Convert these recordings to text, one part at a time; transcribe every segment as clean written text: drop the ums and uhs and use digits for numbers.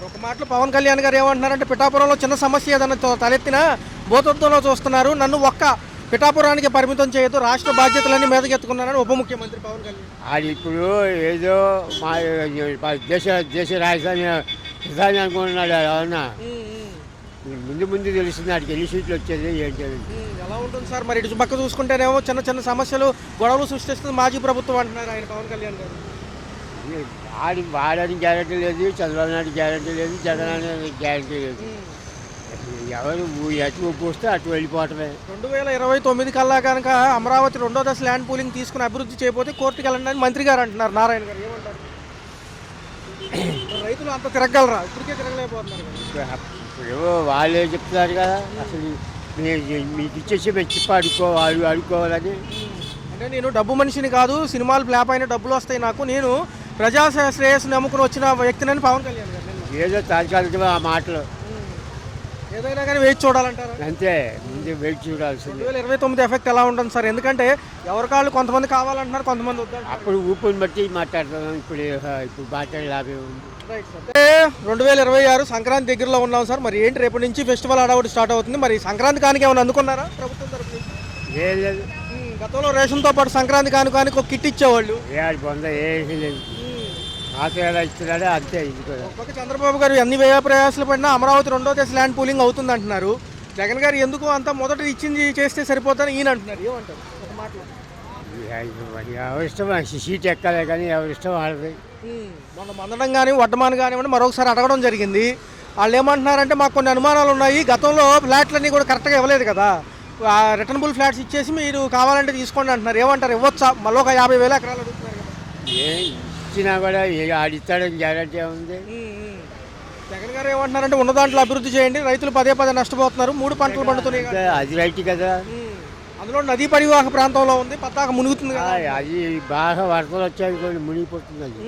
ఒక మాటలో పవన్ కళ్యాణ్ గారు ఏమంటున్నారంటే పిఠాపురంలో చిన్న సమస్య ఏదైనా తలెత్తినా భూతత్వంలో చూస్తున్నారు, నన్ను ఒక్క పిఠాపురానికి పరిమితం చేయొద్దు, రాష్ట్ర బాధ్యతలన్నీ మీదకి ఎత్తుకున్నారని ఉప ముఖ్యమంత్రి పవన్ కళ్యాణ్. అది ఇప్పుడు ఏదో మా దేశ దేశ రాజధాని ప్రధాని అనుకుంటున్నాడు అవునా. ముందు ముందు తెలుస్తుంది వాడికి ఎన్ని సీట్లు వచ్చేది ఏంటి. ఎలా ఉంటుంది సార్ మరి? ఇటు పక్క చూసుకుంటేనేమో చిన్న చిన్న సమస్యలు గొడవలు సృష్టిస్తుంది మాజీ ప్రభుత్వం అంటున్నారు ఆయన పవన్ కళ్యాణ్ గారు. వాడని గ్యారెంటీ లేదు, చంద్రబాబు నాయుడు గ్యారెంటీ లేదు, జగన్ అనే గ్యారెంటీ లేదు. ఎవరు ఎటు వస్తే అటు వెళ్ళిపోవటమే. 2029 కల్లా కనుక అమరావతి రెండో దశ ల్యాండ్ పూలింగ్ తీసుకుని అభివృద్ధి చేయకపోతే కోర్టుకి వెళ్ళండి అని మంత్రి గారు అంటున్నారు. నారాయణ గారు ఏమంటారు? రైతులు అంత తిరగలరా? ఇప్పటికే తిరగలేకపోతున్నారు. ఇప్పుడు వాళ్ళే చెప్తున్నారు కదా, అసలు మీకు ఇచ్చేసి మెచ్చిప్ప అడుకోవాలని. అంటే నేను డబ్బు మనిషిని కాదు, సినిమాలు ఫ్లాప్ అయిన డబ్బులు వస్తాయి నాకు, నేను ప్రజా శ్రేయస్సు నమ్ముకుని వచ్చిన వ్యక్తిని పవన్ కళ్యాణ్ గారు. ఏదో తాత్కాలికంగా ఆ మాటలు ఏదైనా కానీ వేచి చూడాలంటారు. అంతే, ముందు వెయిట్ చూడాల్సింది. 2029 ఎఫెక్ట్ ఎలా ఉంటుంది సార్? ఎందుకంటే ఎవరి కాళ్ళు కొంతమంది కావాలంటున్నారు, కొంతమంది వద్దు. అప్పుడు ఊపిని బట్టి మాట్లాడతాం, ఇప్పుడు మాట్లాడే లాభం ఉంది. 2026 సంక్రాంతి దగ్గరలో ఉన్నాం సార్. మరి ఏంటి రేపటి నుంచి ఫెస్టివల్ హడావుడి స్టార్ట్ అవుతుంది. మరి సంక్రాంతి కానుక ఏమైనా అందుకున్నారా ప్రభుత్వం తరఫు నుంచి? ఏం లేదు. గతంలో రేషన్తో పాటు సంక్రాంతి కానుకానికి ఒక కిట్ ఇచ్చేవాళ్ళు. ఏమీ లేదు. ఆశయాలు ఇస్తున్నాడే అంతే. ఇది కూడా ఒక చంద్రబాబు గారు అన్ని వ్యయ ప్రయాసాలు పడినా అమరావతి రెండో దశ ల్యాండ్ పూలింగ్ అవుతుంది అంటున్నారు. జగన్ గారు ఎందుకు అంతా మొదట ఇచ్చింది చేస్తే సరిపోతారని ఈయన అంటున్నారు. ఏమంటారు ఒక మాటలో? ఎవరిష్టం సీట్ ఎక్కాలే కానీ ఎవరిష్టం వాళ్ళది. మొన్న మందడం కానీ వడ్డమాన్ కానివ్వండి మరొకసారి అడగడం జరిగింది. వాళ్ళు ఏమంటున్నారంటే మాకు కొన్ని అనుమానాలు ఉన్నాయి, గతంలో ఫ్లాట్లన్నీ కూడా కరెక్ట్గా ఇవ్వలేదు కదా, రిటర్నబుల్ ఫ్లాట్స్ ఇచ్చేసి మీరు కావాలంటే తీసుకోండి అంటున్నారు. ఏమంటారు? ఇవ్వచ్చా? మళ్ళీ ఒక 50,000 ఎకరాలు అడుగుతున్నారు కదా. ఇచ్చినా కూడా ఆడిస్తాడని గ్యారెంటీ ఉంది. జగన్ గారు ఏమంటున్నారంటే ఉన్న దాంట్లో అభివృద్ధి చేయండి, రైతులు పదే నష్టపోతున్నారు, 3 పంటలు పండుతున్నాయి. అది రైట్ కదా. అందులో నదీ పరివాహక ప్రాంతంలో ఉంది, పత్తాక మునుగుతుంది కదా. అది బాగా వరదలు వచ్చాయి, మునిగిపోతుంది. అది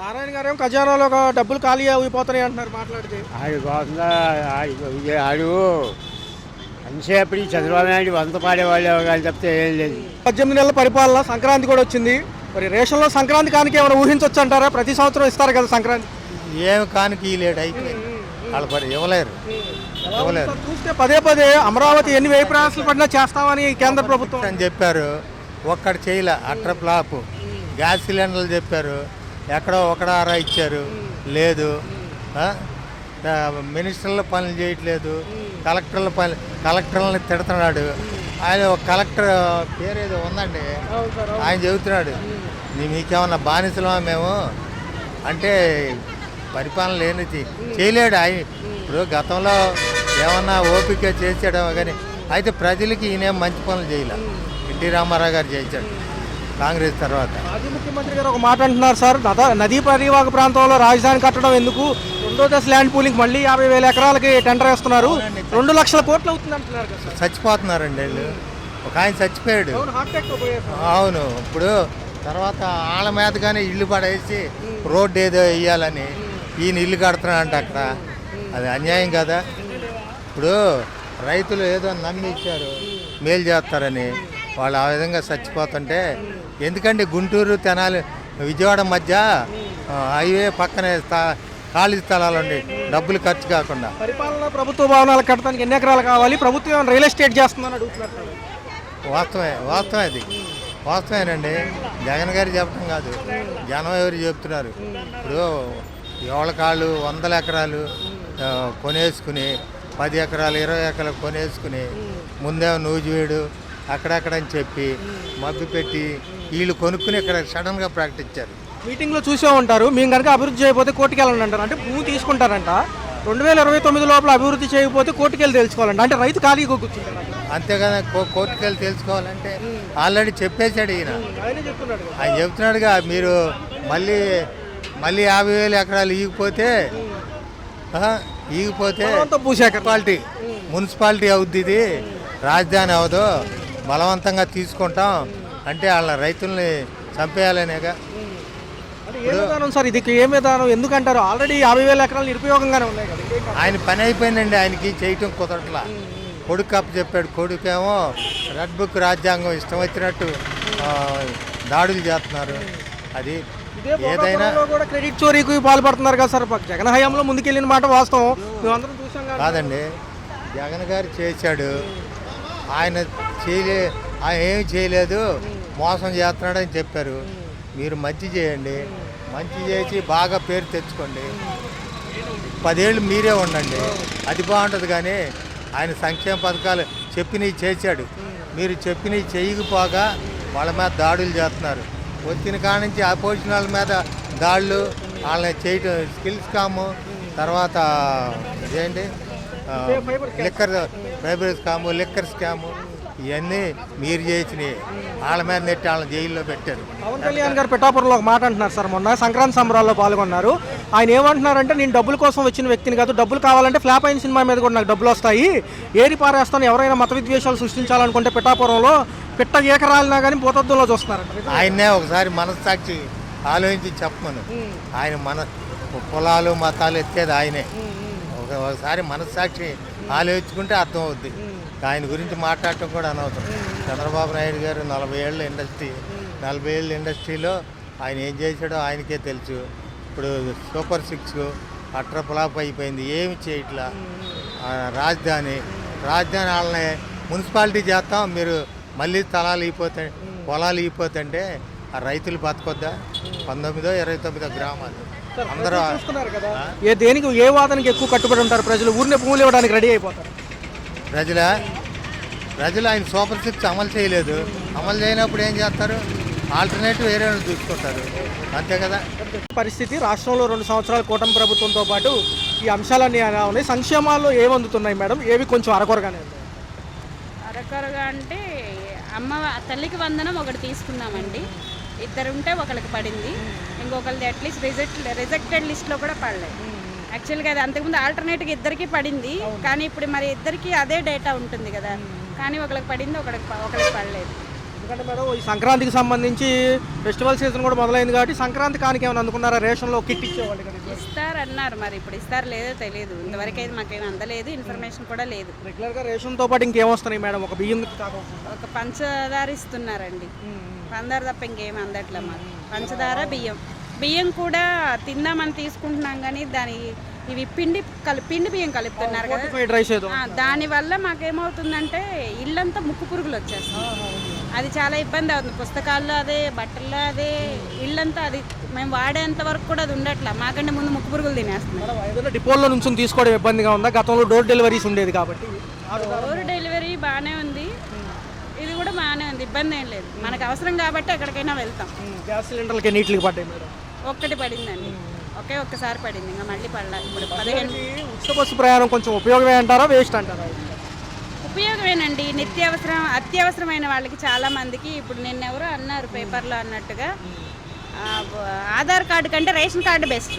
నారాయణ గారు ఏమో ఖజానాలో డబ్బులు ఖాళీ అయిపోతున్నాయి అంటున్నారు మాట్లాడితే. ఆడు అంతసేపటి చంద్రబాబు నాయుడు వంత పాడేవాళ్ళు కానీ చెప్తే ఏం లేదు. 18 నెలల పరిపాలన, సంక్రాంతి కూడా వచ్చింది. మరి రేషన్లో సంక్రాంతి కానికి ఏమైనా ఊహించవచ్చు అంటారా? ప్రతి సంవత్సరం ఇస్తారు కదా సంక్రాంతి. ఏమి కానికి లేడు అయిపోయింది, వాళ్ళు పడి ఇవ్వలేరు. చూస్తే పదే అమరావతి ఎన్ని వ్యయ ప్రయాసాలు పడినా చేస్తామని కేంద్ర ప్రభుత్వం అని చెప్పారు, ఒక్కటి చేయలే. అట్ర ఫ్లాప్. గ్యాస్ సిలిండర్లు చెప్పారు, ఎక్కడో ఒకడారా ఇచ్చారు, లేదు. మినిస్టర్ల పనులు చేయట్లేదు, కలెక్టర్లని తిడుతున్నాడు. ఆయన ఒక కలెక్టర్ పేరేదో ఉందండి, ఆయన చెబుతున్నాడు మీకేమన్నా బానిసలమా మేము అంటే, పరిపాలన లేనిది చేయలేడు ఆయన. ఇప్పుడు గతంలో ఏమన్నా ఓపిక చేసాడేమో కానీ అయితే ప్రజలకి ఈయనేం మంచి పనులు చేయలే. ఎన్టీ రామారావు గారు చేశాడు కాంగ్రెస్ తర్వాత. మాజీ ముఖ్యమంత్రి గారు ఒక మాట అంటున్నారు సార్, నదీ పరివాహక ప్రాంతంలో రాజధాని కట్టడం ఎందుకు, రెండో దశ ల్యాండ్ పూలింగ్ మళ్ళీ 50,000 ఎకరాలకి టెండర్ వేస్తున్నారు, 2 లక్షల కోట్లు అవుతుంది అంటున్నారు కదా. చచ్చిపోతున్నారండి వీళ్ళు. ఒక ఆయన చచ్చిపోయాడు. అవును. ఇప్పుడు తర్వాత వాళ్ళ మీదగానే ఇల్లు పడేసి రోడ్డు ఏదో వేయాలని ఈయన ఇల్లు కడుతున్నాడంట అక్కడ. అది అన్యాయం కదా. ఇప్పుడు రైతులు ఏదో నమ్మి ఇచ్చారు మేలు చేస్తారని, వాళ్ళు ఆ విధంగా చచ్చిపోతుంటే ఎందుకంటే గుంటూరు తెనాలి విజయవాడ మధ్య హైవే పక్కనే ఖాళీ స్థలాలు ఉండి డబ్బులు ఖర్చు కాకుండా. పరిపాలన ప్రభుత్వ భవనాలు కట్టడానికి ఎన్ని ఎకరాలు కావాలి, ప్రభుత్వం రియల్ ఎస్టేట్ చేస్తుందని అడుగుతున్నారు. వాస్తవం అది వాస్తవేనండి. జగన్ గారు చెప్పడం కాదు, జనం ఎవరు చెప్తున్నారు. ఇప్పుడు ఎవరి కాళ్ళు 100 ఎకరాలు కొనేసుకుని 10 ఎకరాలు 20 ఎకరాలు కొనేసుకుని ముందేమో నూజివీడు అక్కడక్కడని చెప్పి మబ్బి పెట్టి వీళ్ళు కొనుక్కుని ఇక్కడ సడన్గా ప్రకటించారు. మీటింగ్లో చూసే ఉంటారు, మేము కనుక అభివృద్ధి చేయకపోతే కోర్టుకి వెళ్ళండి అంటారు. అంటే భూమి తీసుకుంటారంట, 2029 లోపల అభివృద్ధి చేయకపోతే కోర్టుకి వెళ్ళి తెలుసుకోవాలంట. అంటే రైతు ఖాళీగా కూర్చుంటారు. అంతేగాని కోర్టుకి వెళ్ళి తెలుసుకోవాలంటే ఆల్రెడీ చెప్పేశాడు ఈయన. ఆయన చెప్తున్నాడుగా, మీరు మళ్ళీ 50,000 ఎకరాలు ఈగిపోతే మున్సిపాలిటీ అవుద్ది, ఇది రాజధాని అవదు, బలవంతంగా తీసుకుంటాం అంటే వాళ్ళ రైతుల్ని చంపేయాలనేగా. సార్ ఇది ఏ విధానం ఎందుకంటారు? ఆల్రెడీ 50,000 ఎకరాలు నిరుపయోగంగానే ఉన్నాయి కదా. ఆయన పని అయిపోయిందండి, ఆయనకి చేయటం కుదరట్లా. కొడుకు అప్పు చెప్పాడు, కొడుకేమో రెడ్ బుక్ రాజ్యాంగం ఇష్టం వచ్చినట్టు దాడులు చేస్తున్నారు. అది ఏదైనా కూడా క్రెడిట్ చోరీకి పాల్పడుతున్నారు కదా సార్. జగన్ హయాంలో ముందుకెళ్ళిన మాట వాస్తవం, మేమందరం చూసాం కదా. కాదండి, జగన్ గారు చేశాడు, ఆయన ఆయన ఏమి చేయలేదు, మోసం చేస్తున్నాడని చెప్పారు. మీరు మంచి చేయండి, మంచి చేసి బాగా పేరు తెచ్చుకోండి, 10 ఏళ్ళు మీరే ఉండండి, అది బాగుంటుంది. కానీ ఆయన సంక్షేమ పథకాలు చెప్పినవి చేశాడు, మీరు చెప్పినవి చేయకపోగా వాళ్ళ మీద దాడులు చేస్తున్నారు. వచ్చిన కాడ నుంచి అపోజిషన్ వాళ్ళ మీద దాడులు, వాళ్ళని చేయటం స్కిల్స్ కాము, తర్వాత ఏంటి ఫైబర్ స్కాము, లిక్కర్ స్కాము, ఇవన్నీ మీరు చేసినవి. వాళ్ళ మీద నెట్టి వాళ్ళని జైల్లో పెట్టారు. పవన్ కళ్యాణ్ గారు పిఠాపురంలో ఒక మాట అంటున్నారు సార్. మొన్న సంక్రాంతి సంబరాల్లో పాల్గొన్నారు. ఆయన ఏమంటున్నారంటే, నేను డబ్బుల కోసం వచ్చిన వ్యక్తిని కాదు, డబ్బులు కావాలంటే ఫ్లాప్ అయిన సినిమా మీద కూడా నాకు డబ్బులు వస్తాయి, ఏరి పారేస్తాను, ఎవరైనా మత విద్వేషాలు సృష్టించాలనుకుంటే పిఠాపురంలో పిట్ట ఏకరాలినా కానీ భూతద్దంలో చూస్తున్నారంట. ఆయన్నే ఒకసారి మనస్సాక్షి ఆలోచించి చెప్పమను. ఆయన మన కులాలు మతాలు ఎత్తేది ఆయనే. ఒకసారి మనస్సాక్షి ఆలోచించుకుంటే అర్థం అవుద్ది. ఆయన గురించి మాట్లాడటం కూడా అనవసరం. చంద్రబాబు నాయుడు గారు 40 ఏళ్ళ ఇండస్ట్రీలో ఆయన ఏం చేశాడో ఆయనకే తెలుసు. ఇప్పుడు సూపర్ 6 అట్ర ఫ్లాప్ అయిపోయింది, ఏమి చేయట్లా. రాజధాని వాళ్ళని మున్సిపాలిటీ చేస్తాం, మీరు మళ్ళీ పొలాలు ఇగిపోతుంటే ఆ రైతులు బతకొద్దా? 19-29 గ్రామాలు అందరూ చూస్తున్నారు కదా. దేనికి ఏ వాదనకి ఎక్కువ కట్టుబడి ఉంటారు ప్రజలు? ఊరినే భూములు ఇవ్వడానికి రెడీ అయిపోతారు ప్రజలు. ఆయన సూపర్ 6 అమలు చేయలేదు. అమలు చేయనప్పుడు ఏం చేస్తారు? ఆల్టర్నేటివ్ వేరే చూసుకుంటారు, అంతే కదా పరిస్థితి. రాష్ట్రంలో 2 సంవత్సరాల కూటమి ప్రభుత్వంతో పాటు ఈ అంశాలన్నీ ఎలా ఉన్నాయి? సంక్షేమాల్లో ఏమి అందుతున్నాయి మేడం? ఏవి కొంచెం అరకొరగానే ఉన్నాయి? అరకొరగా అంటే తల్లికి వందనం ఒకటి తీసుకున్నామండి, 2 ఉంటే ఒకరికి పడింది, ఇంకొకరిది అట్లీస్ట్ రిజెక్టెడ్ లిస్ట్లో కూడా పడలేదు. యాక్చువల్గా అది అంతకుముందు ఆల్టర్నేట్గా ఇద్దరికి పడింది, కానీ ఇప్పుడు మరి ఇద్దరికి అదే డేటా ఉంటుంది కదా, కానీ ఒకరికి పడింది, ఒకరికి పడలేదు. ఎందుకంటే మేడం, ఈ సంక్రాంతికి సంబంధించి ఫెస్టివల్ సీజన్ కూడా మొదలైంది కాబట్టి సంక్రాంతి కానికి ఏమైనా అందుకున్నారా? రేషన్లో కిట్ ఇచ్చేవాళ్ళు ఇస్తారన్నారు, మరి ఇప్పుడు ఇస్తారు లేదో తెలియదు. ఇంతవరకు అయితే మాకేమి అందలేదు, ఇన్ఫర్మేషన్ కూడా లేదు. రెగ్యులర్గా రేషన్తో పాటు ఇంకేమొస్తున్నాయి మేడం? ఒక బియ్యం, ఒక పంచదార ఇస్తున్నారండి, పంచదార తప్ప ఇంకేమి అందట్లే మాకు. పంచదార బియ్యం కూడా తిందామని తీసుకుంటున్నాం, కానీ ఇవి పిండి బియ్యం కలుపుతున్నారు కదా, దానివల్ల మాకేమవుతుందంటే ఇల్లంతా ముక్కు పురుగులు వచ్చేస్తాయి. అది చాలా ఇబ్బంది అవుతుంది. పుస్తకాల్లో అదే, బట్టల్లో అదే, ఇల్లంతా అది మేము వాడేంత వరకు కూడా అది ఉండట్లా. మాకంటే ముందు ముక్కు పురుగులు తినేస్తున్నాయి. డిపోల్లో నుంచి తీసుకోవడం ఇబ్బందిగా ఉందా? గతంలో డోర్ డెలివరీస్ ఉండేది కాబట్టి. డోర్ డెలివరీ బాగానే ఉంది, ఇది కూడా బాగానే ఉంది, ఇబ్బంది ఏం లేదు. మనకు అవసరం కాబట్టి ఎక్కడికైనా వెళ్తాం. గ్యాస్ సిలిండర్లకి నీటికి పడ్డాయి మేడం? ఒక్కటి పడిందండి, ఒక్కసారి పడింది, ఇంకా మళ్ళీ పడలా. ఇప్పుడు 15 ఉచిత బస్సు ప్రయాణం కొంచెం ఉపయోగమే అంటారా, వేస్ట్ అంటారా? ఉపయోగమేనండి. అత్యవసరమైన వాళ్ళకి చాలా మందికి. ఇప్పుడు నిన్నెవరో అన్నారు పేపర్లో అన్నట్టుగా, ఆధార్ కార్డు కంటే రేషన్ కార్డు బెస్ట్,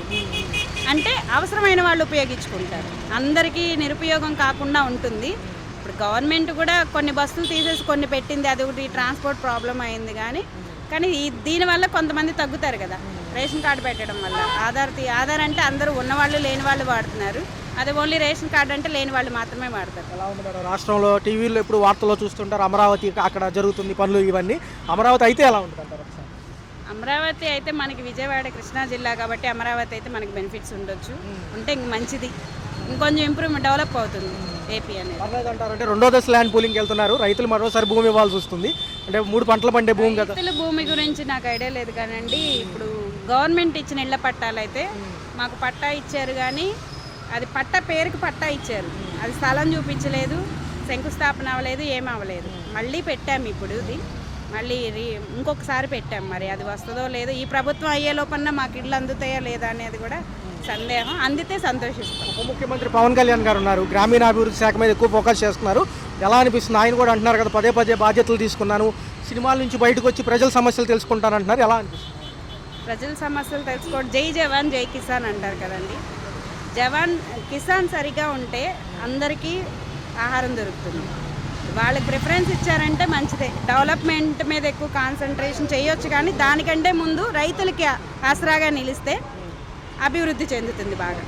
అంటే అవసరమైన వాళ్ళు ఉపయోగించుకుంటారు, అందరికీ నిరుపయోగం కాకుండా ఉంటుంది. ఇప్పుడు గవర్నమెంట్ కూడా కొన్ని బస్సులు తీసేసి కొన్ని పెట్టింది, అది ఒకటి ట్రాన్స్పోర్ట్ ప్రాబ్లం అయింది. కానీ దీనివల్ల కొంతమంది తగ్గుతారు కదా రేషన్ కార్డు పెట్టడం వల్ల. ఆధార్ అంటే అందరూ ఉన్నవాళ్ళు లేని వాళ్ళు వాడుతున్నారు, అదే ఓన్లీ రేషన్ కార్డు అంటే లేని వాళ్ళు మాత్రమే వాడతారు. ఎలా ఉంది మేడం? రాష్ట్రంలో టీవీలో ఎప్పుడు వార్తల్లో చూస్తుంటారు అమరావతి అక్కడ జరుగుతుంది పనులు ఇవన్నీ. అమరావతి అయితే ఎలా ఉంటుంది అంటారు? అమరావతి అయితే మనకి విజయవాడ కృష్ణా జిల్లా కాబట్టి అమరావతి అయితే మనకి బెనిఫిట్స్ ఉండొచ్చు, ఉంటే ఇంక మంచిది, ఇంకొంచెం ఇంప్రూవ్మెంట్ డెవలప్ అవుతుంది ఏపీ అనేది. అంటారంటే 2వ దశ ల్యాండ్ పూలింగ్కి వెళ్తున్నారు, రైతులు మరోసారి భూమి ఇవ్వాల్సి వస్తుంది, అంటే 3 పంటలు పండే భూమి కదా. రైతుల భూమి గురించి నాకు ఐడియా లేదు కానండి. ఇప్పుడు గవర్నమెంట్ ఇచ్చిన ఇళ్ల పట్టాలు అయితే మాకు పట్టా ఇచ్చారు, కానీ అది పేరుకి పట్టా ఇచ్చారు, అది స్థలం చూపించలేదు, శంకుస్థాపన అవ్వలేదు, ఏం అవ్వలేదు. మళ్ళీ పెట్టాము, ఇప్పుడు మళ్ళీ ఇంకొకసారి పెట్టాం, మరి అది వస్తుందో లేదో. ఈ ప్రభుత్వం అయ్యే లోపల మాకు ఇళ్ళు అందుతాయో లేదా అనేది కూడా సందేహం. అందితే సంతోషిస్తాం. ఉప ముఖ్యమంత్రి పవన్ కళ్యాణ్ గారు ఉన్నారు, గ్రామీణాభివృద్ధి శాఖ మీద ఎక్కువ ఫోకస్ చేస్తున్నారు. ఎలా అనిపిస్తుంది? ఆయన కూడా అంటున్నారు కదా, పదే బాధ్యతలు తీసుకున్నాను, సినిమాల నుంచి బయటకు వచ్చి ప్రజల సమస్యలు తెలుసుకుంటాను అంటున్నారు. ఎలా అనిపిస్తుంది? ప్రజల సమస్యలు తెలుసుకోవడం, జై జవాన్ జై కిసాన్ అంటారు కదండి. కిసాన్ సరిగా ఉంటే అందరికీ ఆహారం దొరుకుతుంది. వాళ్ళకి ప్రిఫరెన్స్ ఇచ్చారంటే మంచిదే. డెవలప్మెంట్ మీద ఎక్కువ కాన్సన్ట్రేషన్ చేయొచ్చు, కానీ దానికంటే ముందు రైతులకి ఆసరాగా నిలిస్తే అభివృద్ధి చెందుతుంది, బాగా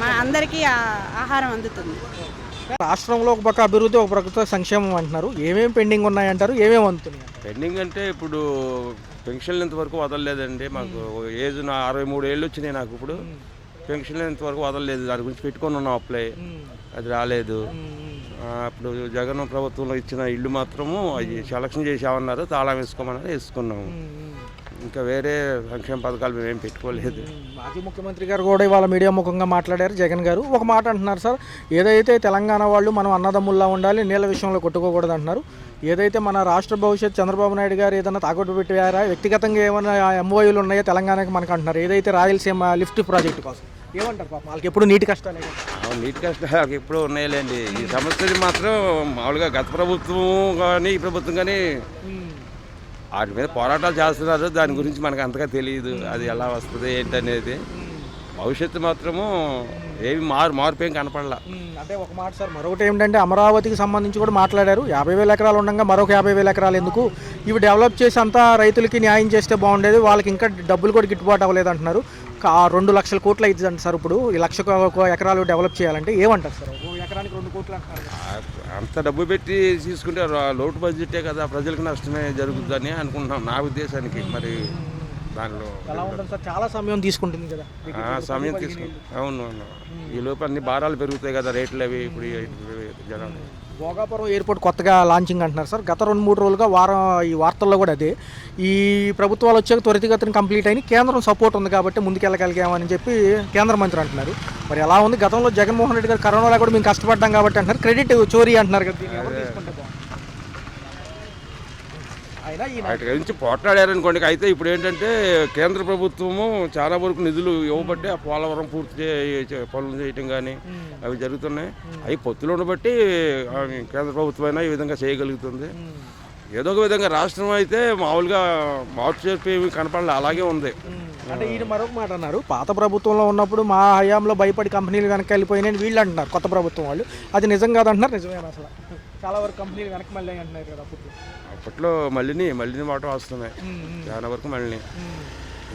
మన అందరికీ ఆహారం అందుతుంది. రాష్ట్రంలో ఒక పక్క అభివృద్ధి, ఒక పక్క సంక్షేమం అంటున్నారు. ఏమేమి పెండింగ్ ఉన్నాయంటారు, ఏమేమి అందుతున్నాయి? పెండింగ్ అంటే ఇప్పుడు పెన్షన్లు ఇంతవరకు వదలలేదండి. మాకు ఏజ్ 63 ఏళ్ళు వచ్చినాయి నాకు. ఇప్పుడు పెన్షన్లు ఇంతవరకు వదలలేదు. దాని గురించి పెట్టుకొని ఉన్నాం అప్లై, అది రాలేదు. ఇప్పుడు జగన్ ప్రభుత్వంలో ఇచ్చిన ఇల్లు మాత్రము అది సెలక్షన్ చేసామన్నారు, తాళం వేసుకోమన్నారు, వేసుకున్నాము. ఇంకా వేరే సంక్షేమ పథకాలు మేమేం పెట్టుకోలేదు. మాజీ ముఖ్యమంత్రి గారు కూడా ఇవాళ మీడియా ముఖంగా మాట్లాడారు. జగన్ గారు ఒక మాట అంటున్నారు సార్, ఏదైతే తెలంగాణ వాళ్ళు మనం అన్నదమ్ముల్లా ఉండాలి, నీళ్ళ విషయంలో కొట్టుకోకూడదు అంటున్నారు. ఏదైతే మన రాష్ట్ర భవిష్యత్ చంద్రబాబు నాయుడు గారు ఏదైనా తాకట్టు పెట్టారా, వ్యక్తిగతంగా ఏమైనా ఎంఓయూలు ఉన్నాయో తెలంగాణకి మనకు అంటున్నారు. ఏదైతే రాయలసీమ లిఫ్ట్ ప్రాజెక్టు కోసం ఏమంటారు? పాపం వాళ్ళకి ఎప్పుడు నీటి కష్టాలే కదా. నీటి కష్టాలు ఎప్పుడూ ఉన్నాయిలేండి. ఈ సమస్యలు మాత్రం మామూలుగా గత ప్రభుత్వం కానీ ఈ ప్రభుత్వం కానీ వాటి మీద పోరాటాలు చేస్తున్నారు. దాని గురించి మనకు అంతగా తెలియదు, అది ఎలా వస్తుంది ఏంటనేది. భవిష్యత్తు మాత్రము ఏమి మార్పు ఏం కనపడలా. అంటే ఒక మాట సార్, మరొకటి ఏమిటంటే అమరావతికి సంబంధించి కూడా మాట్లాడారు. 50,000 ఎకరాలు ఉండగా మరొక 50,000 ఎకరాలు ఎందుకు, ఇవి డెవలప్ చేసి అంతా రైతులకి న్యాయం చేస్తే బాగుండేది, వాళ్ళకి ఇంకా డబ్బులు కూడా గిట్టుబాటు అవ్వలేదు అంటున్నారు. 2 లక్షల కోట్లు అవుతుంది అంట సార్. ఇప్పుడు ఈ 1,00,000 ఎకరాలు డెవలప్ చేయాలంటే ఏమంటారు సార్? ఎకరానికి 2 కోట్లు అంటున్నారు. అంత డబ్బు పెట్టి తీసుకుంటే లోటు బడ్జెటే కదా, ప్రజలకు నష్టమే జరుగుతుందని అనుకుంటున్నాం నా ఉద్దేశానికి. మరి దానిలో ఎలా ఉంటుంది సార్? చాలా సమయం తీసుకుంటుంది కదా. సమయం తీసుకుంటాం. అవును అవును. ఈ లోపు అన్ని భారాలు పెరుగుతాయి కదా, రేట్లు అవి. ఇప్పుడు జనాలు భోగాపురం ఎయిర్పోర్ట్ కొత్తగా లాంచింగ్ అంటున్నారు సార్. గత 2-3 రోజులుగా ఈ వార్తల్లో కూడా అదే. ఈ ప్రభుత్వాలు వచ్చాక త్వరితగతిని కంప్లీట్ అయిన కేంద్రం సపోర్ట్ ఉంది కాబట్టి ముందుకెళ్ళగలిగామని చెప్పి కేంద్ర మంత్రి అంటున్నారు. మరి ఎలా ఉంది? గతంలో జగన్మోహన్ రెడ్డి గారు కరోనాలో కూడా మేము కష్టపడ్డాం కాబట్టి అంటున్నారు. క్రెడిట్ చోరీ అంటున్నారు కదా. వాటి గురించి పోట్లాడారనుకోండి. అయితే ఇప్పుడు ఏంటంటే కేంద్ర ప్రభుత్వము చాలా వరకు నిధులు ఇవ్వబట్టి ఆ పోలవరం పూర్తి పనులు చేయటం కానీ అవి జరుగుతున్నాయి. అవి పొత్తులు ఉండబట్టి కేంద్ర ప్రభుత్వం అయినా ఈ విధంగా చేయగలుగుతుంది. ఏదో ఒక విధంగా రాష్ట్రం అయితే మామూలుగా మార్పు చేర్పు ఏమి కనపడలే, అలాగే ఉంది. అంటే ఈయన మరొక మాట అన్నారు, పాత ప్రభుత్వంలో ఉన్నప్పుడు మా హయాంలో భయపడి కంపెనీలు వెనక్కి వెళ్ళిపోయినాయి వీళ్ళు అంటున్నారు. కొత్త ప్రభుత్వం వాళ్ళు అది నిజం కాదంటున్నారు. నిజమేనా అసలు? చాలా వరకు కంపెనీలు వెనక్కి మళ్ళీ అంటున్నారు కదా. అప్పట్లో మళ్ళీ మాట వస్తున్నాయి చాలా వరకు. మళ్ళీ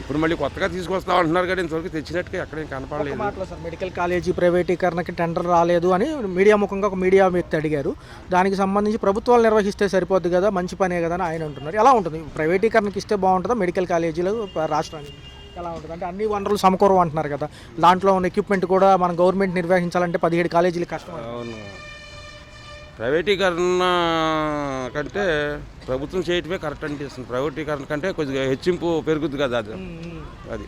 ఇప్పుడు మళ్ళీ కొత్తగా తీసుకొస్తాం అంటున్నారు కానీ ఇంతవరకు తెచ్చినట్టుగా ఎక్కడేం కనపడలేదు. సార్, మెడికల్ కాలేజీ ప్రైవేటీకరణకి టెండర్ రాలేదు అని మీడియా ముఖంగా ఒక మీడియా వ్యక్తి అడిగారు. దానికి సంబంధించి ప్రభుత్వాలు నిర్వహిస్తే సరిపోద్ది కదా, మంచి పనే కదా అని ఆయన అంటున్నారు. ఎలా ఉంటుంది? ప్రైవేటీకరణకి ఇస్తే బాగుంటుందా మెడికల్ కాలేజీలు రాష్ట్రానికి? ఎలా ఉంటుంది అంటే అన్ని వనరులు సమకూరవు అంటున్నారు కదా. దాంట్లో ఉన్న ఎక్విప్మెంట్ కూడా మన గవర్నమెంట్ నిర్వహించాలంటే 17 కాలేజీలు కష్టం. అవును, ప్రైవేటీకరణ కంటే ప్రభుత్వం చేయటమే కరెక్ట్ అనిపిస్తుంది. ప్రైవేటీకరణ కంటే కొద్దిగా హెచ్చింపు పెరుగుతుంది కదా. అది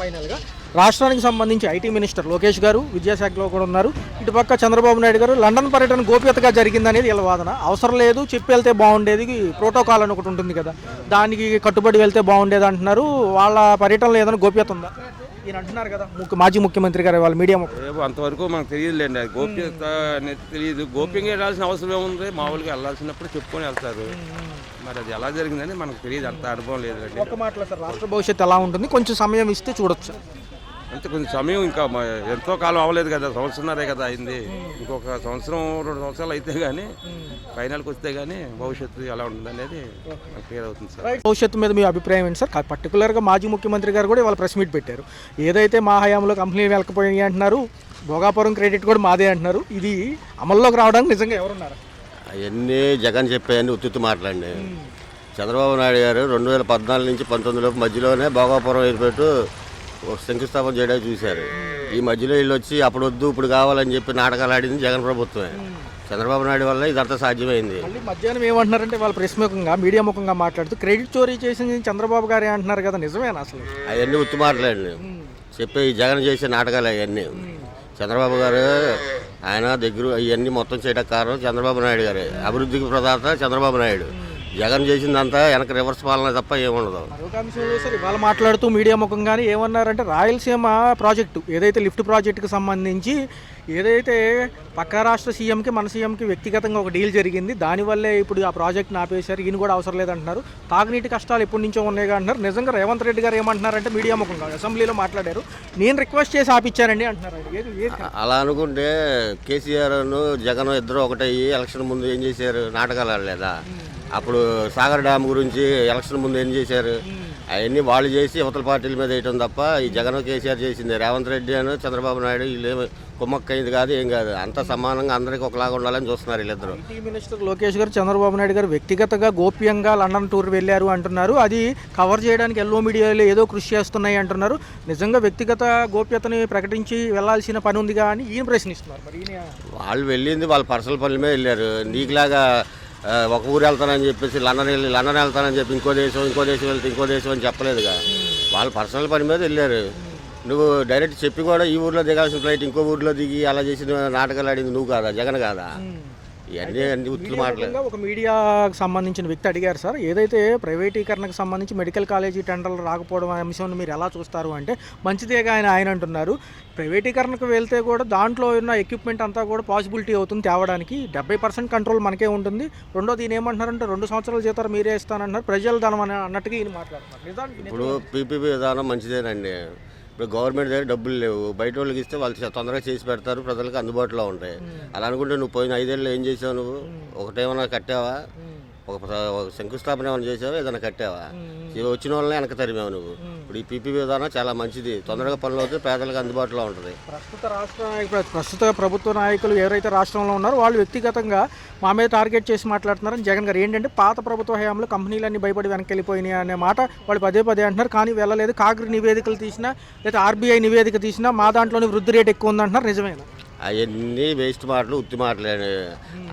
ఫైనల్గా రాష్ట్రానికి సంబంధించి ఐటీ మినిస్టర్ లోకేష్ గారు విద్యాశాఖలో కూడా ఉన్నారు. ఇటుపక్క చంద్రబాబు నాయుడు గారు లండన్ పర్యటన గోప్యతగా జరిగిందనేది వీళ్ళ వాదన. అవసరం లేదు, చెప్పి వెళ్తే బాగుండేది, ప్రోటోకాల్ అని ఒకటి ఉంటుంది కదా, దానికి కట్టుబడి వెళ్తే బాగుండేది అంటున్నారు. వాళ్ళ పర్యటనలో ఏదైనా గోప్యత ఉందా? ఈయన అంటున్నారు కదా మాజీ ముఖ్యమంత్రి గారు వాళ్ళ మీడియా అంతవరకు మనకు తెలియదులేండి. అది గోప్యత అనేది తెలియదు. గోప్యంగా వెళ్ళాల్సిన అవసరం ఏముంది? మామూలుగా వెళ్ళాల్సినప్పుడు చెప్పుకొని వెళ్తారు. మరి అది ఎలా జరిగిందని మనకు తెలియదు, అంత అనుభవం లేదండి. ఒక మాటలో సార్, రాష్ట్ర భవిష్యత్తు ఎలా ఉంటుంది? కొంచెం సమయం ఇస్తే చూడొచ్చు. అంటే కొంచెం సమయం, ఇంకా ఎంతో కాలం అవ్వలేదు కదా, 1.5 సంవత్సరాలే కదా అయింది. ఇంకొక 1 సంవత్సరం 2 సంవత్సరాలు అయితే కానీ ఫైనల్కి వస్తే కానీ భవిష్యత్తు ఎలా ఉంటుంది అనేది క్లియర్ అవుతుంది సార్. భవిష్యత్తు మీద మీ అభిప్రాయం ఏంటి సార్? పర్టికులర్గా మాజీ ముఖ్యమంత్రి గారు కూడా ఇవాళ ప్రెస్ మీట్ పెట్టారు. ఏదైతే మా హయాంలో కంపెనీలు వెళ్ళకపోయినాయి అంటున్నారు, భోగాపురం క్రెడిట్ కూడా మాదే అంటున్నారు. ఇది అమల్లోకి రావడానికి నిజంగా ఎవరున్నారు? అవన్నీ జగన్ చెప్పాయని ఉత్తుత్తు మాట్లాడి. చంద్రబాబు నాయుడు గారు 2014 నుంచి 19 మధ్యలోనే భోగాపురం ఎయిర్పోర్టు శంకుస్థాపన చేయడానికి చూశారు. ఈ మధ్యలో వీళ్ళు వచ్చి అప్పుడు వద్దు ఇప్పుడు కావాలని చెప్పి నాటకాలు ఆడింది జగన్ ప్రభుత్వమే. చంద్రబాబు నాయుడు వల్ల ఇదంతా సాధ్యమైంది. మధ్యాహ్నం ఏమంటున్నారంటే వాళ్ళ ప్రెస్ ముఖంగా మీడియా ముఖంగా మాట్లాడుతూ క్రెడిట్ చోరీ చేసింది చంద్రబాబు గారే అంటున్నారు కదా, నిజమేనా అసలు? అవన్నీ ఉత్తు మాట్లాడి చెప్పి జగన్ చేసే నాటకాలు అవన్నీ. చంద్రబాబు గారు ఆయన దగ్గర ఇవన్నీ మొత్తం చేయడానికి కారణం చంద్రబాబు నాయుడు గారే. అభివృద్ధికి ప్రదాత చంద్రబాబు నాయుడు. జగన్ చేసిందంతా వెనక రివర్స్ పాలన తప్ప ఏముండదు. మరొక అంశంలో సార్ ఇవాళ మాట్లాడుతూ మీడియా ముఖంగానే ఏమన్నారంటే రాయలసీమ ప్రాజెక్టు ఏదైతే లిఫ్ట్ ప్రాజెక్టుకి సంబంధించి ఏదైతే పక్క రాష్ట్ర సీఎంకి మన సీఎంకి వ్యక్తిగతంగా ఒక డీల్ జరిగింది, దానివల్లే ఇప్పుడు ఆ ప్రాజెక్ట్ని ఆపేశారు, ఈయన కూడా అవసరం లేదంటున్నారు. తాగునీటి కష్టాలు ఎప్పటి నుంచో ఉన్నాయిగా అంటున్నారు. నిజంగా రేవంత్ రెడ్డి గారు ఏమంటున్నారంటే మీడియా ముఖంగా అసెంబ్లీలో మాట్లాడారు, నేను రిక్వెస్ట్ చేసి ఆపిచ్చానండి అంటున్నారు. అలా అనుకుంటే కేసీఆర్ జగన్ ఇద్దరు ఒకటయ్యి ఎలక్షన్ ముందు ఏం చేశారు? నాటకాలు ఆడలేదా? అప్పుడు సాగర్ డ్యామ్ గురించి ఎలక్షన్ ముందు ఏం చేశారు? అవన్నీ వాళ్ళు చేసి యువతల పార్టీల మీద వేయటం తప్ప ఈ జగన్ కేసీఆర్ చేసింది, రేవంత్ రెడ్డి అని చంద్రబాబు నాయుడు వీళ్ళు కుమ్మక్కయింది కాదు, ఏం కాదు. అంతా సమానంగా అందరికీ ఒకలాగా ఉండాలని చూస్తున్నారు వీళ్ళిద్దరు. ఐటీ మినిస్టర్ లోకేష్ గారు చంద్రబాబు నాయుడు గారు వ్యక్తిగతంగా గోప్యంగా లండన్ టూర్ వెళ్ళారు అంటున్నారు. అది కవర్ చేయడానికి ఎల్లో మీడియాలో ఏదో కృషి చేస్తున్నాయి అంటున్నారు. నిజంగా వ్యక్తిగత గోప్యతని ప్రకటించి వెళ్లాల్సిన పని ఉందిగా అని ఈయన ప్రశ్నిస్తున్నారు. మరి ఈయన వాళ్ళు వెళ్ళింది వాళ్ళ పర్సనల్ పనుల మీద వెళ్ళారు. నీకులాగా ఒక ఊరు వెళ్తానని చెప్పేసి లండన్ వెళ్తానని చెప్పి ఇంకో దేశం వెళ్తే ఇంకో దేశం అని చెప్పలేదుగా. వాళ్ళ పర్సనల్ పని మీద వెళ్ళారు. నువ్వు డైరెక్ట్ చెప్పి కూడా ఈ ఊర్లో దిగాల్సిన ఫ్లైట్ ఇంకో ఊర్లో దిగి అలా చేసిన నాటకాలు ఆడింది నువ్వు కాదా, జగన్ కాదా? ఇవన్నీ అన్ని ఉత్తులు మాటలు. ఒక మీడియాకు సంబంధించిన వ్యక్తి అడిగారు సార్, ఏదైతే ప్రైవేటీకరణకు సంబంధించి మెడికల్ కాలేజీ టెండర్లు రాకపోవడం అంశాన్ని మీరు ఎలా చూస్తారు అంటే మంచిదేగా ఆయన అంటున్నారు. ప్రైవేటీకరణకు వెళ్తే కూడా దాంట్లో ఉన్న ఎక్విప్మెంట్ అంతా కూడా పాసిబిలిటీ అవుతుంది తేవడానికి. 70% కంట్రోల్ మనకే ఉంటుంది. రెండోది ఈయన ఏమంటున్నారంటే 2 సంవత్సరాల జీతాలు మీరే ఇస్తానన్నారు, ప్రజల ధనం అని అన్నట్టుగా ఈయన మాట్లాడుతున్నారు. నిజానికి ఇప్పుడు పీపీపీ విధానం మంచిదేనండి. ఇప్పుడు గవర్నమెంట్ దగ్గర డబ్బులు లేవు, బయట వాళ్ళకి ఇస్తే వాళ్ళు తొందరగా చేసి పెడతారు, ప్రజలకు అందుబాటులో ఉంటాయి. అలా అనుకుంటే నువ్వు పోయిన 5 ఏళ్ళు ఏం చేసావు? నువ్వు ఒకటేమన్నా కట్టావా? ఒక శంకుస్థాపన ఏమైనా చేసావా? ఏదైనా కట్టావా? వచ్చిన వాళ్ళని వెనక తరిమావు నువ్వు. ఇప్పుడు ఈ పీపీ విధానం చాలా మంచిది, తొందరగా పనులు అవుతాయి, పేదలకు అందుబాటులో ఉంటుంది. ప్రస్తుత ప్రభుత్వ నాయకులు ఎవరైతే రాష్ట్రంలో ఉన్నారో వాళ్ళు వ్యక్తిగతంగా మా మీద టార్గెట్ చేసి మాట్లాడుతున్నారని జగన్ గారు. ఏంటంటే పాత ప్రభుత్వ హయాంలో కంపెనీలన్నీ భయపడి వెనక్కి వెళ్ళిపోయినాయి అనే మాట వాళ్ళు పదే అంటున్నారు. కానీ వెళ్ళలేదు. కాగ్రి నివేదికలు తీసినా లేదా ఆర్బీఐ నివేదిక తీసినా మా దాంట్లోనే వృద్ధి రేట్ ఎక్కువ ఉందంటున్నారు. నిజమేనా? అవన్నీ వేస్ట్ మాటలు, ఉత్తి మాటలే.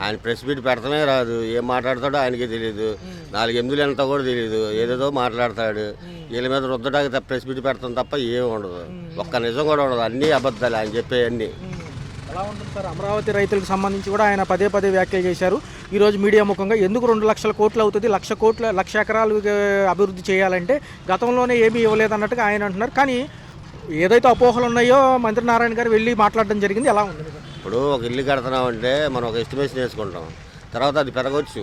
ఆయన ప్రెస్ మీట్ పెడతామే రాదు, ఏం మాట్లాడతాడో ఆయనకే తెలియదు, 4 ఎనిమిదిలు ఎంత కూడా తెలియదు, ఏదేదో మాట్లాడతాడు. వీళ్ళ మీద రుద్దడానికి ప్రెస్ మీట్ పెడతాం తప్ప ఏమి ఉండదు, ఒక్క నిజం కూడా ఉండదు, అన్నీ అబద్ధాలు ఆయన చెప్పేవన్నీ. ఎలా ఉంటుంది సార్? అమరావతి రైతులకు సంబంధించి కూడా ఆయన పదే వ్యాఖ్యలు చేశారు. ఈరోజు మీడియా ముఖంగా ఎందుకు 2 లక్షల కోట్లు అవుతుంది, 1,00,000 ఎకరాలు అభివృద్ధి చేయాలంటే గతంలోనే ఏమీ ఇవ్వలేదు అన్నట్టుగా ఆయన అంటున్నారు. కానీ ఏదైతే అపోహలు ఉన్నాయో మంత్రి నారాయణ గారు వెళ్ళి మాట్లాడడం జరిగింది. ఎలా ఉంది? ఇప్పుడు ఒక ఇల్లు కడుతున్నామంటే మనం ఒక ఎస్టిమేషన్ వేసుకుంటాం, తర్వాత అది పెరగవచ్చు.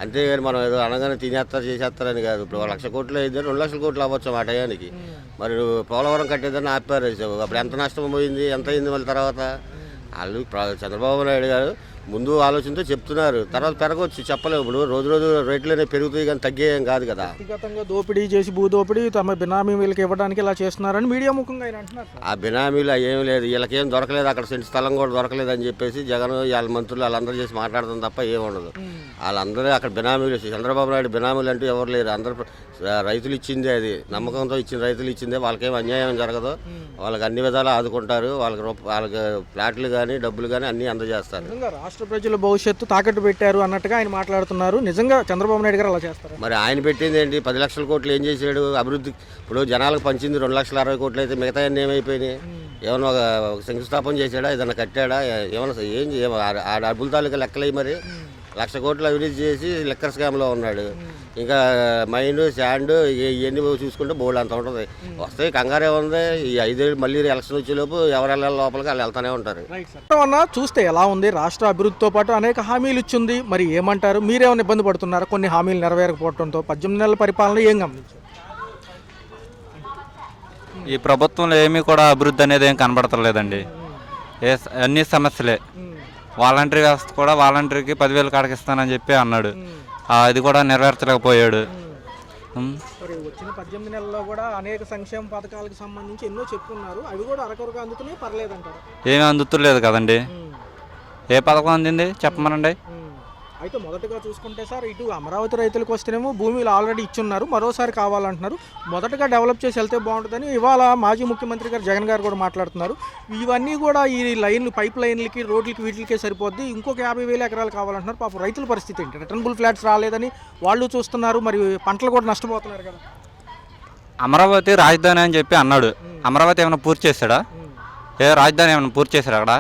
అంతేగాని మనం ఏదో అనగానే చేసేస్తారని కాదు. ఇప్పుడు 1,00,000 కోట్లు అయితే 2 లక్షల కోట్లు అవ్వచ్చు ఆ టయానికి. మరి పోలవరం కట్టేదని ఆపారేసావు, అప్పుడు ఎంత నష్టం పోయింది, ఎంత అయింది మళ్ళీ తర్వాత? వాళ్ళు చంద్రబాబు నాయుడు గారు ముందు ఆలోచనతో చెప్తున్నారు, తర్వాత పెరగవచ్చు, చెప్పలేము. ఇప్పుడు రోజు రేట్లు అనేవి పెరుగుతాయి కానీ తగ్గేయం కాదు కదా. వ్యక్తిగతంగా దోపిడీ చేసి భూదోపిడీ తమ బినామీ వీళ్ళకి ఇవ్వడానికి ఇలా చేస్తున్నారని మీడియా ముఖంగా ఆయన అంటున్నారు. ఆ బినామీలు ఏం లేదు, వీళ్ళకేం దొరకలేదు, అక్కడ సెంటు స్థలం కూడా దొరకలేదు అని చెప్పేసి జగన్ వాళ్ళ మంత్రులు వాళ్ళందరూ చేసి మాట్లాడతాం తప్ప ఏమి ఉండదు. వాళ్ళందరూ అక్కడ బినామీలు, చంద్రబాబు నాయుడు బినామీలు అంటూ ఎవరు లేరు. అందరూ రైతులు ఇచ్చిందే, అది నమ్మకంతో ఇచ్చిన రైతులు ఇచ్చిందే. వాళ్ళకేం అన్యాయం జరగదు, వాళ్ళకి అన్ని విధాలు ఆదుకుంటారు. వాళ్ళకి ఫ్లాట్లు కానీ డబ్బులు కానీ అన్నీ అందజేస్తారు. రాష్ట్ర ప్రజల భవిష్యత్తు తాకట్టు పెట్టారు అన్నట్టుగా ఆయన మాట్లాడుతున్నారు. నిజంగా చంద్రబాబు నాయుడు గారు అలా చేస్తారు? మరి ఆయన పెట్టింది ఏంటి? 10 లక్షల కోట్లు ఏం చేశాడు అభివృద్ధి? ఇప్పుడు జనాలకు పంచింది 2,60,000 కోట్లు అయితే మిగతా అన్నీ ఏమైపోయినాయి? ఏమన్నా ఒక శంకుస్థాపన చేశాడా, ఏదైనా కట్టాడా? ఏమన్నా ఏం ఆ డబ్బుల తాలూకా లెక్కలయ్యి మరి 1,00,000 కోట్లు అభివృద్ధి చేసి లిక్కర్ స్కామ్లో ఉన్నాడు. ఇంకా మైండ్ శాండ్ ఇవన్నీ చూసుకుంటే బోర్డు అంత ఉంటుంది. వస్తాయి, కంగారే ఉంది. ఈ 5 ఏళ్ళు మళ్ళీ ఎలక్షన్ వచ్చేలోపు ఎవరు వెళ్ళాలి లోపలికి వాళ్ళు వెళ్తానే ఉంటారు. చూస్తే ఎలా ఉంది? రాష్ట్ర అభివృద్ధితో పాటు అనేక హామీలు ఇచ్చింది. మరి ఏమంటారు? మీరేమైనా ఇబ్బంది పడుతున్నారా కొన్ని హామీలు నెరవేరకపోవడంతో? 18 నెలల పరిపాలన ఏం గమనించారు? ఈ ప్రభుత్వంలో ఏమీ కూడా అభివృద్ధి అనేది ఏం కనబడతలేదండి. అన్ని సమస్యలే. వాలంటరీ వ్యవస్థ కూడా వాలంటరీకి 10,000 కాడికి ఇస్తానని చెప్పి అన్నాడు, అది కూడా నెరవేర్చలేకపోయాడు. వచ్చిన 18 నెలల్లో కూడా అనేక సంక్షేమ పథకాలకు సంబంధించి ఎన్నో చెప్పుకున్నారు, అవి కూడా అరకొరగా అందుతున్నాయి, పర్లేదంటారు? ఏమీ అందుతులేదు కదండి. ఏ పథకం అందింది చెప్పమనండి. అయితే మొదటగా చూసుకుంటే సార్, ఇటు అమరావతి రైతులకు వస్తేనేమో భూమిలు ఆల్రెడీ ఇచ్చున్నారు, మరోసారి కావాలంటున్నారు. మొదటగా డెవలప్ చేసి వెళ్తే బాగుంటుందని ఇవాళ మాజీ ముఖ్యమంత్రి గారు జగన్ గారు కూడా మాట్లాడుతున్నారు. ఇవన్నీ కూడా ఈ లైన్లు, పైప్ లైన్లకి, రోడ్లకి, వీటికే సరిపోద్ది, ఇంకొక 50,000 ఎకరాలు కావాలంటున్నారు. పాపం రైతుల పరిస్థితి ఏంటి? రిటర్నబుల్ ఫ్లాట్స్ రాలేదని వాళ్ళు చూస్తున్నారు, మరి పంటలు కూడా నష్టపోతున్నారు కదా. అమరావతి రాజధాని అని చెప్పి అన్నాడు. అమరావతి ఏమైనా పూర్తి చేశాడా? రాజధాని ఏమైనా పూర్తి చేశాడు? అక్కడ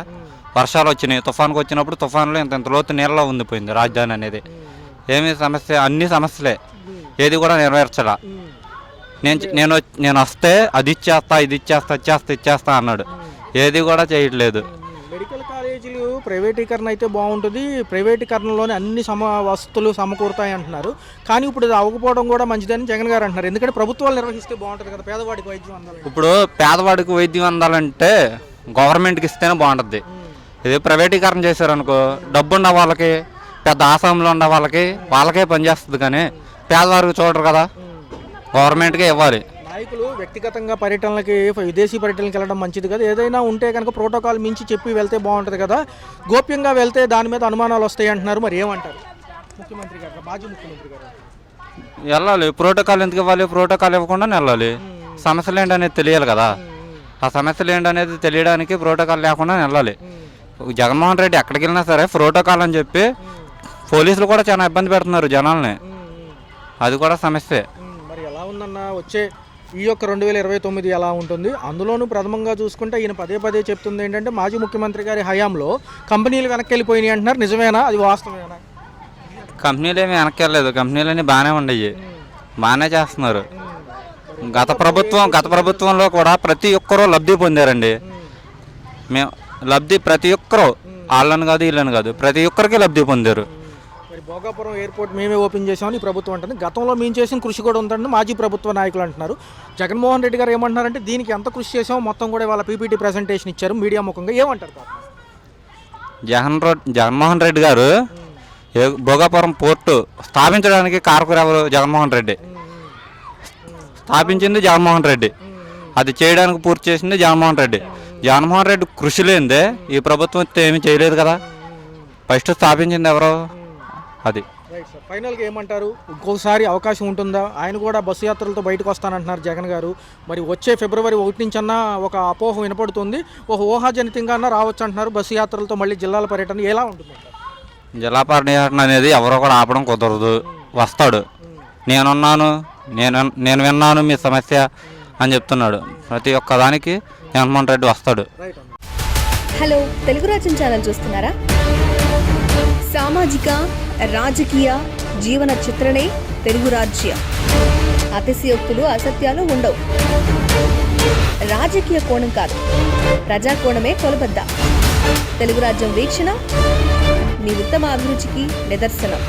వర్షాలు వచ్చినాయి, తుఫాన్కి వచ్చినప్పుడు తుఫాన్లో ఇంత లోతు నీళ్ళలో ఉండిపోయింది రాజధాని అనేది. ఏమి సమస్య? అన్ని సమస్యలే, ఏది కూడా నెరవేర్చడా. నేను వస్తే అది ఇచ్చేస్తా, ఇది ఇచ్చేస్తా అన్నాడు, ఏది కూడా చేయట్లేదు. మెడికల్ కాలేజీలు ప్రైవేటీకరణ అయితే బాగుంటుంది, ప్రైవేటీకరణలోనే అన్ని వసతులు సమకూరుతాయి అంటున్నారు. కానీ ఇప్పుడు ఇది అవ్వకపోవడం కూడా మంచిదని జగన్ గారు అంటున్నారు. ఎందుకంటే ప్రభుత్వాలు నిర్వహిస్తే బాగుంటుంది కదా, పేదవాడికి వైద్యం అందాలి. ఇప్పుడు పేదవాడికి వైద్యం అందాలంటే గవర్నమెంట్కి ఇస్తేనే బాగుంటుంది. ఇది ప్రైవేటీకరణ చేశారనుకో, డబ్బు ఉన్న వాళ్ళకి, పెద్ద ఆసాంలో ఉన్న వాళ్ళకే పనిచేస్తుంది, కానీ పేదవారికి చూడరు కదా. గవర్నమెంట్కే ఇవ్వాలి. నాయకులు వ్యక్తిగతంగా పర్యటనలకి విదేశీ పర్యటనకి వెళ్ళడం మంచిది కదా, ఏదైనా ఉంటే కనుక ప్రోటోకాల్ మించి చెప్పి వెళ్తే బాగుంటుంది కదా, గోప్యంగా వెళ్తే దాని మీద అనుమానాలు వస్తాయి అంటున్నారు. మరి ఏమంటారు ముఖ్యమంత్రి గారు, మాజీ ముఖ్యమంత్రి గారు? వెళ్ళాలి. ప్రోటోకాల్ ఎందుకు ఇవ్వాలి? ప్రోటోకాల్ ఇవ్వకుండా వెళ్ళాలి. సమస్యలు ఏంటనేది తెలియాలి కదా, ఆ సమస్యలు ఏంటనేది తెలియడానికి ప్రోటోకాల్ లేకుండా వెళ్ళాలి. జగన్మోహన్ రెడ్డి ఎక్కడికి వెళ్ళినా సరే ప్రోటోకాల్ అని చెప్పి పోలీసులు కూడా చాలా ఇబ్బంది పెడుతున్నారు జనాల్ని, అది కూడా సమస్యే. మరి ఎలా ఉందన్న వచ్చే ఈ యొక్క 2029 ఎలా ఉంటుంది? అందులోనూ ప్రథమంగా చూసుకుంటే ఈయన పదే పదే చెప్తుంది ఏంటంటే మాజీ ముఖ్యమంత్రి గారి హయాంలో కంపెనీలు వెనక్కి వెళ్ళిపోయినాయి అంటున్నారు. నిజమేనా? అది వాస్తవమేనా? కంపెనీలు ఏమి వెనక్కి వెళ్ళలేదు, కంపెనీలన్నీ బాగానే ఉండేవి, బాగానే చేస్తున్నారు. గత ప్రభుత్వంలో కూడా ప్రతి ఒక్కరూ లబ్ధి పొందారండి. మేము లబ్ధి ప్రతి ఒక్కరూ, వాళ్ళని కాదు వీళ్ళని కాదు, ప్రతి ఒక్కరికి లబ్ధి పొందారు. మరి భోగాపురం ఎయిర్పోర్ట్ మేమే ఓపెన్ చేసామని ఈ ప్రభుత్వం అంటుంది. గతంలో మేము చేసిన కృషి కూడా ఉందండి మాజీ ప్రభుత్వ నాయకులు అంటున్నారు. జగన్మోహన్ రెడ్డి గారు ఏమంటున్నారంటే దీనికి ఎంత కృషి చేసామో మొత్తం కూడా వాళ్ళ పీపీటీ ప్రెజెంటేషన్ ఇచ్చారు మీడియా ముఖంగా. ఏమంటారు? జగన్మోహన్ రెడ్డి గారు భోగాపురం పోర్టు స్థాపించడానికి కారకులు ఎవరు? జగన్మోహన్ రెడ్డి. స్థాపించింది జగన్మోహన్ రెడ్డి, అది చేయడానికి పూర్తి చేసింది జగన్మోహన్ రెడ్డి. జగన్మోహన్ రెడ్డి కృషి లేనిదే ఈ ప్రభుత్వం ఏమీ చేయలేదు కదా, ఫస్ట్ స్థాపించింది ఎవరో, అది. ఫైనల్గా ఏమంటారు? ఇంకోసారి అవకాశం ఉంటుందా? ఆయన కూడా బస్సు యాత్రలతో బయటకు వస్తానంటున్నారు జగన్ గారు. మరి వచ్చే ఫిబ్రవరి 1 నుంచి అన్నా ఒక అపోహ వినపడుతుంది, ఒక ఊహాజనితంగా అన్నా రావచ్చు అంటున్నారు. బస్సు యాత్రలతో మళ్ళీ జిల్లాల పర్యటన ఎలా ఉంటుంది? జిల్లా పర్యటన అనేది ఎవరో కూడా ఆపడం కుదరదు, వస్తాడు. నేనున్నాను, నేను విన్నాను మీ సమస్య అని చెప్తున్నాడు. ప్రతి ఒక్క దానికి జగన్మోహన్ రెడ్డి వస్తాడు. హలో, తెలుగు రాజ్యం ఛానల్ చూస్తున్నారా? సామాజిక రాజకీయ జీవన చిత్రణే తెలుగు రాజ్యం. అతిశయోక్తులు అసత్యాలు ఉండవు. రాజకీయ కోణం కాదు, ప్రజా కోణమే కొలబద్ద. తెలుగు రాజ్యం వీక్షణ మీ ఉత్తమ అభిరుచికి నిదర్శనం.